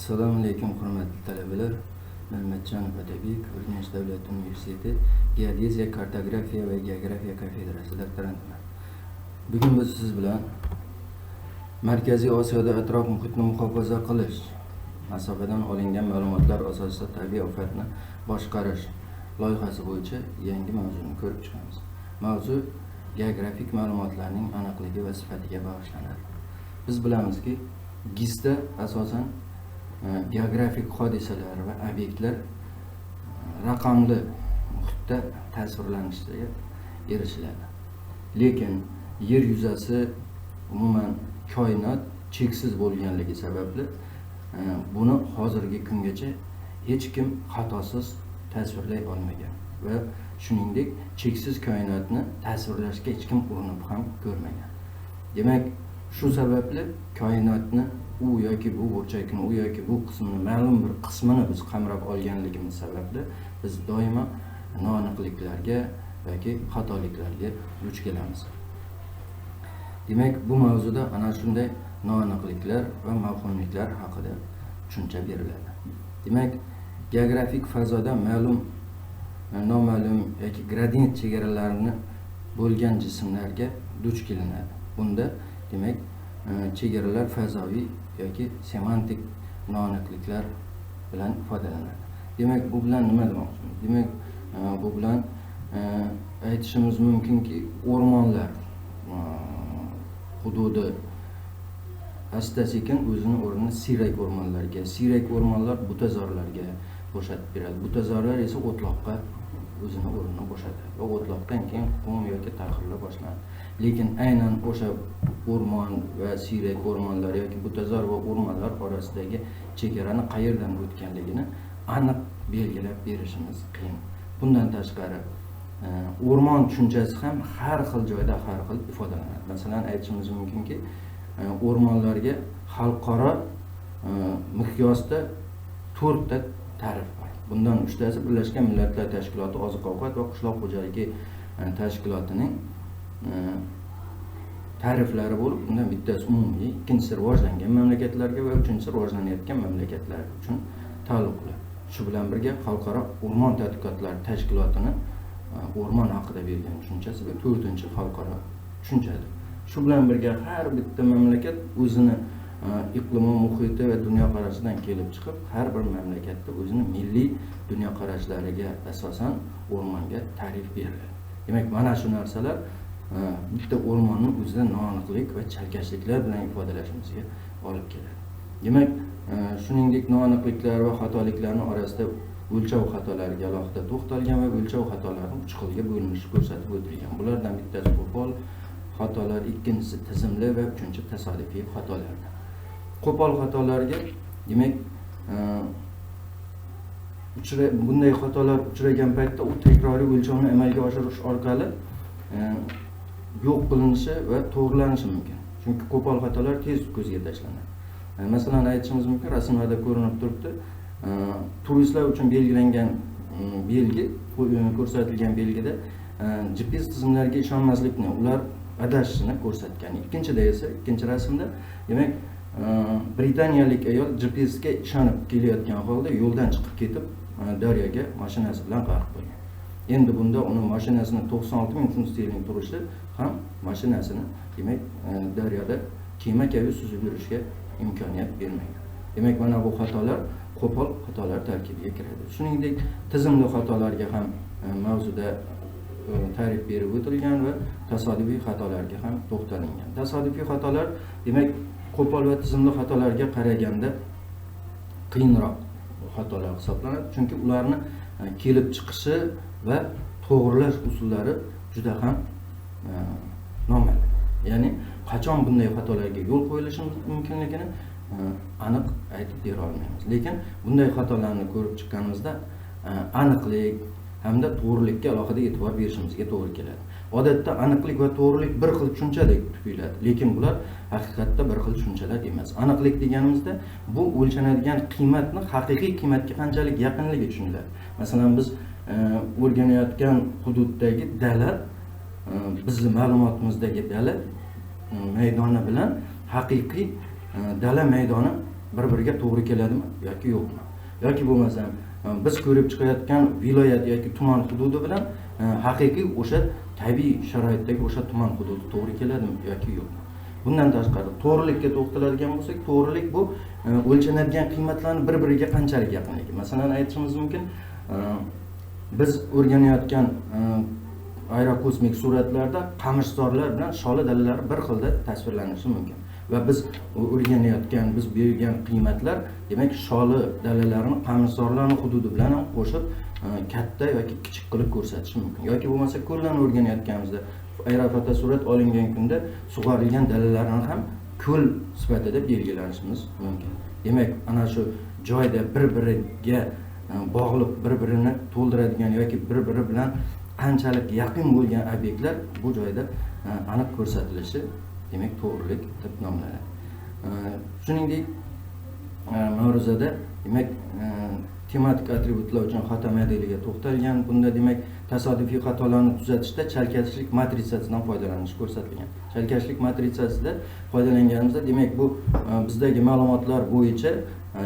Assalomu alaykum hurmatli talabalar. Men Matchonov Otabek, Urganch davlat universiteti geodeziya, kartografiya va geografiya kafedrasi doktorantiman. Bugun biz siz bilan Markaziy Osiyoda atrof muhitni muhofaza qilish, masofadan olingan ma'lumotlar asosida tabiiy ofatni boshqarish loyihasi bo'yicha yangi mavzuni ko'rib chiqamiz. Mavzu geografik ma'lumotlarning aniqligi va sifatiga bag'ishlanadi. Biz bilamizki, GISda asosan geografik hodisalar va obyektlar raqamli muhitda tasvirlanishiga erishiladi. Lekin yer yuzasi, umuman koinot cheksiz bo'lganligi sababli buni hozirgi kungacha hech kim xatosiz tasvirlay olmagan va shuningdek cheksiz koinotni tasvirlashga hech kim urinib ham ko'rmagan. Demak, shu sababli koinotni u yoki bu burchakni, u yoki bu qismini, ma'lum bir qismini biz qamrab olganligimiz sababli biz doimo noaniqliklarga yoki xatoliklarga duch kelamiz. Demak, bu mavzuda ana shunday noaniqliklar va mavhumliklar haqida tushuncha beriladi. Demak, geografik fazoda ma'lum, noma'lum yoki gradient chegaralarini bo'lgan jismlarga duch kelinadi. Bunda demak, chegaralar fazoviy yoki semantik noaniqliklar bilan ifodalanadi. Demak, bu bilan nima demoqchimiz? Demak, bu bilan aytishimiz mumkinki, o'rmonlar hududi asta-sekin o'zini o'rnini siyrak o'rmonlarga, siyrak o'rmonlar butazorlarga bo'shatib beradi. Butazorlar esa o'tloqqa o'zini o'rnini bo'shatadi va o'tloqdan keyin qum yoki tarxillar boshlanadi. Lekin aynan o'sha o'rmon va siyrak o'rmonlar yoki butazor va o'rmonlar orasidagi chegarani qayerdan o'tganligini aniq belgilab berishimiz qiyin. Bundan tashqari, o'rmon tushunchasi ham har xil joyda har xil ifodalanadi. Masalan, aytishimiz mumkinki, o'rmonlarga xalqaro miqyosda 4 ta ta'rif bor. Bundan 3tasi Birlashgan Millatlar Tashkiloti Oziq-ovqat va qishloq xo'jaligi tashkilotining ta'riflari bo'lib, bundan bittasi umumiy, ikkinchisi rivojlangan mamlakatlarga va uchinchisi rivojlanayotgan mamlakatlar uchun taalluqli. Shu bilan birga Xalqaro o'rmon tadqiqotlari tashkilotining o'rmon haqida bergan tushunchasi va 4-chi xalqaro tushunchadir. Shu bilan birga har bitta mamlakat o'zini iqlimi, muhiti va dunyoqarashidan kelib chiqib, har bir mamlakatda o'zini milliy dunyoqarashlariga asosan o'rmonga ta'rif beriladi. Demak, mana shu narsalar bitta o'rmonni o'zida noaniqlik va chalkashliklar bilan ifodalashimizga olib keladi. Demak, shuningdek noaniqliklar va xatoliklarning orasida o'lchov xatolariga alohida to'xtalgan va o'lchov xatolarining 3 xilga bo'linishi ko'rsatib o'tilgan. Bulardan bittasi qo'pol xatolar, ikkinchisi tizimli va uchinchi tasodifiy xatolar. Qo'pol xatolarga demak, bunday xatolar uchragan paytda u takroriy o'lchovni amalga oshirish orqali yo'q qilinishi va to'g'rilanishi mumkin. Chunki qo'pol xatolar tez ko'zga tashlanadi. Masalan, aytishimiz mumkin, rasmlarda ko'rinib turibdi. Turistlar uchun belgilangan belgi, ko'rsatilgan belgida GPS tizimlariga ishonmaslikni, ular adashishini ko'rsatgan. Ikkinchida esa, ikkinchi rasmda, demak, britaniyalik ayol GPS ga ishonib kelayotgan holda yo'ldan chiqib ketib, daryoga mashinasi bilan g'arq bo'lgan. Endi bunda uni mashinasini 96 ming funt sterling turishi ham mashinasini, demak, daryoda kema kabi suzib yurishga imkoniyat bermaydi. Demak, mana bu xatolar qo'pol xatolar tarkibiga kiradi. Shuningdek, tizimli xatolarga ham mavzuda ta'rif berib o'tilgan va tasodifiy xatolarga ham to'xtalingan. Tasodifiy xatolar, demak, qo'pol va tizimli xatolarga qaraganda qiyinroq xatolar hisoblanadi, chunki ularni kelib chiqishi va to'g'rilash usullari juda ham noma'lum. Ya'ni qachon bunday xatolarga yo'l qo'yilishi mumkinligini aniq aytib bera olmaymiz. Lekin bunday xatolarni ko'rib chiqqanimizda aniqlik hamda to'g'rilikka alohida e'tibor berishimizga to'g'ri keladi. Odatda aniqlik va to'g'rilik bir xil tushunchadek tuyuladi, lekin bular haqiqatda bir xil tushunchalar emas. Aniqlik deganimizda bu o'lchanadigan qiymatni haqiqiy qiymatga qanchalik yaqinligi tushuniladi. Masalan, biz o'rganayotgan hududdagi dala, bizning ma'lumotimizdagi dala maydoni bilan haqiqiy dala maydoni bir-biriga to'g'ri keladimi yoki yo'qmi? Yoki bo'lmasam biz ko'rib chiqayotgan viloyat yoki tuman hududi bilan haqiqiy o'sha tabiiy sharoitdagi o'sha tuman hududi to'g'ri keladimi yoki yo'qmi? Bundan tashqari to'g'rilikka to'xtaladigan bo'lsak, to'g'rilik bu o'lchanadigan qiymatlarning bir-biriga qanchalik yaqinligi. Masalan, aytishimiz mumkin, biz o'rganayotgan aerokosmik suratlarda qamishzorlar bilan sholi dalalar bir xilda tasvirlanishi mumkin. Va biz o'rganayotgan, biz bergan qiymatlar, demak, sholi dalalarini qamishzorlarning hududi bilan ham qo'shib katta yoki kichik qilib ko'rsatish mumkin. Yoki bo'lmasa ko'llarni o'rganayotganimizda aerofotasurat olingan kunda sug'orilgan dalalarni ham ko'l sifatida belgilanishimiz mumkin. Demak, ana shu joyda bir-biriga bog'liq, bir-birini to'ldiradigan yoki bir-biri bilan qanchalik yaqin bo'lgan obyektlar bu joyda aniq ko'rsatilishi, demak, to'g'rilik deb nomlanadi. Shuningdek, ma'ruzada demak tematik atributlar uchun xato modeliga to'xtalgan. Bunda demak tasodifiy xatolarni tuzatishda chalkashlik matritsasidan foydalanish ko'rsatilgan. Chalkashlik matritsasida foydalanganimizda demak bu bizdagi ma'lumotlar bo'yicha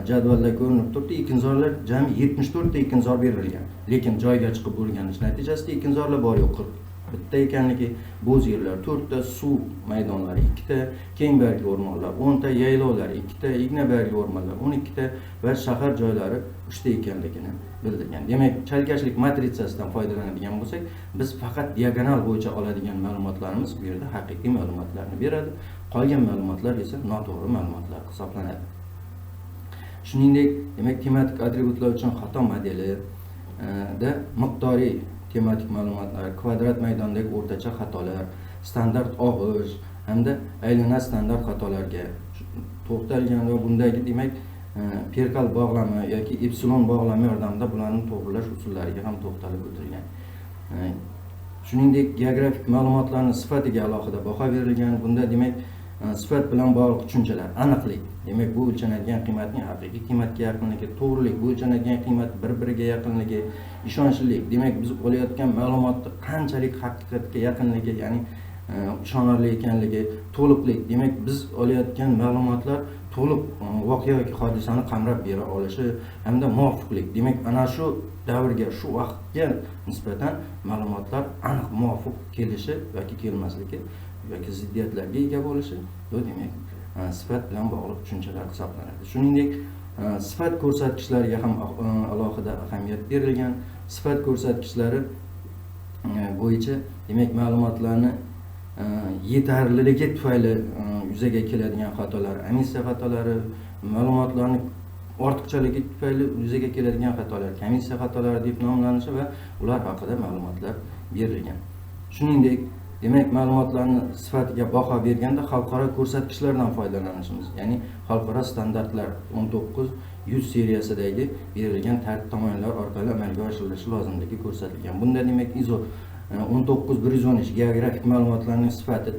jadvalda ko'rinib turibdi. Ekinzorlar jami 74 ta ekinzor berilgan. Lekin joyga chiqib o'rganish natijasida ekinzorlar bor yo'q bitta ekanligi, bo'z yerlar 4 ta, suv maydonlari 2 ta, keng bargli o'rmonlar 10 ta, yaylovlar 2 ta, igna bargli o'rmonlar 12 ta va shahar joylari 3 ta ekanligini bildirgan. Demak, chalkashlik matritsasidan foydalanadigan bo'lsak, biz faqat diagonal bo'yicha oladigan ma'lumotlarimiz bu yerda haqiqiy ma'lumotlarni beradi. Qolgan ma'lumotlar esa noto'g'ri ma'lumotlar hisoblanadi. Shuningdek, demak, tematik atributlar uchun xato modeli da miqdoriy tematik ma'lumotlar, kvadrat maydondagi o'rtacha xatolar, standart og'ish hamda aylana standart xatolarga to'xtalgan va bundagi demak perkal bog'lama yoki epsilon bog'lama yordamida bularni to'g'rilash usullariga ham to'xtalib o'tilgan. Shuningdek, geografik ma'lumotlarning sifatiga alohida baho berilgan. Bunda demak sifat bilan bog'liq tushunchalar, aniqlik, demak bu o'lchanadigan qiymatning haqiqiy qiymatga yaqinligi, to'g'rilik, bu o'lchanadigan qiymat bir-biriga yaqinligi, ishonchlilik, demak biz olayotgan ma'lumotni qanchalik haqiqatga yaqinligi, ya'ni ishonarli ekanligi, to'liqlik, demak biz olayotgan ma'lumotlar to'liq voqea yoki hodisani qamrab bera olishi hamda muvofiqlik, demak ana shu davrga, shu vaqtga nisbatan ma'lumotlar aniq muvofiq kelishi yoki kelmasligi yoki ziddiyatlarga ega bo'lishi, bu demak sifat bilan bog'liq tushunchalar hisoblanadi. Shuningdek, sifat ko'rsatkichlariga ham alohida ahamiyat berilgan. Sifat ko'rsatkichlari bo'yicha demak ma'lumotlarni yetarliligi tufayli yuzaga keladigan xatolar, emissiya xatolari, ma'lumotlarni ortiqchaligi tufayli yuzaga keladigan xatolar, komissiya xatolari deb nomlanishi va ular haqida ma'lumotlar berilgan. Shuningdek, demak ma'lumotlarni sifatiga baho berganda xalqaro ko'rsatkichlardan foydalanishimiz, ya'ni xalqaro standartlar 19-100 seriyasidagi berilgan tartib tamoyillar orqali amalga oshirilishi lozimligi ko'rsatilgan. Bunda demak ISO 19113 geografik ma'lumotlarning sifati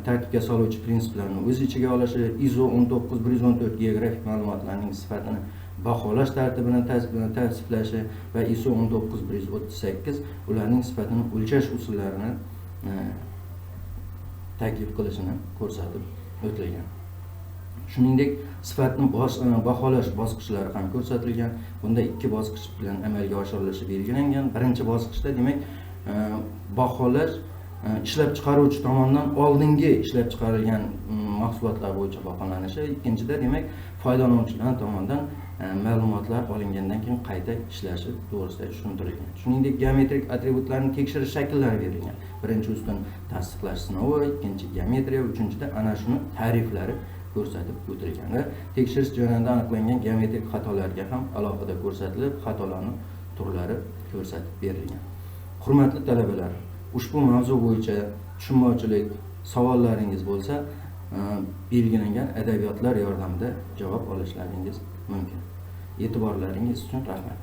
tartibga soluvchi prinsiplarni o'z ichiga olishi, ISO 19114 geografik ma'lumotlarning sifatini baholash tartibini tasdiqlashi va ISO 19138 ularning sifatini o'lchash usullarini taklif qilishini ko'rsatib o'tilgan. Shuningdek, sifatni baholash bosqichlari ham ko'rsatilgan. Bunda 2 bosqich bilan amalga oshirilishi belgilangan. Birinchi bosqichda demak baholash ishlab chiqaruvchi tomonidan oldingi ishlab chiqarilgan mahsulotlar bo'yicha baholanishi, ikkinchida demak foydalanuvchilar tomonidan ma'lumotlar olingandan keyin qayta ishlashi to'g'risida tushuntirilgan. Shuningdek, geometrik atributlarni tekshirish shakllari berilgan. Birinchi ustun tasdiqlash sinovi, ikkinchi geometriya, uchinchida ana shuni ta'riflari ko'rsatib o'tilgan va tekshirish jarayonida aniqlangan geometrik xatolarga ham alohida ko'rsatilib, xatolarning turlari ko'rsatib berilgan. Hurmatli talabalar, ushbu mavzu bo'yicha tushunmovchilik, savollaringiz bo'lsa, belgilangan adabiyotlar yordamida javob olishlaringiz mumkin. E'tiborlaringiz uchun rahmat.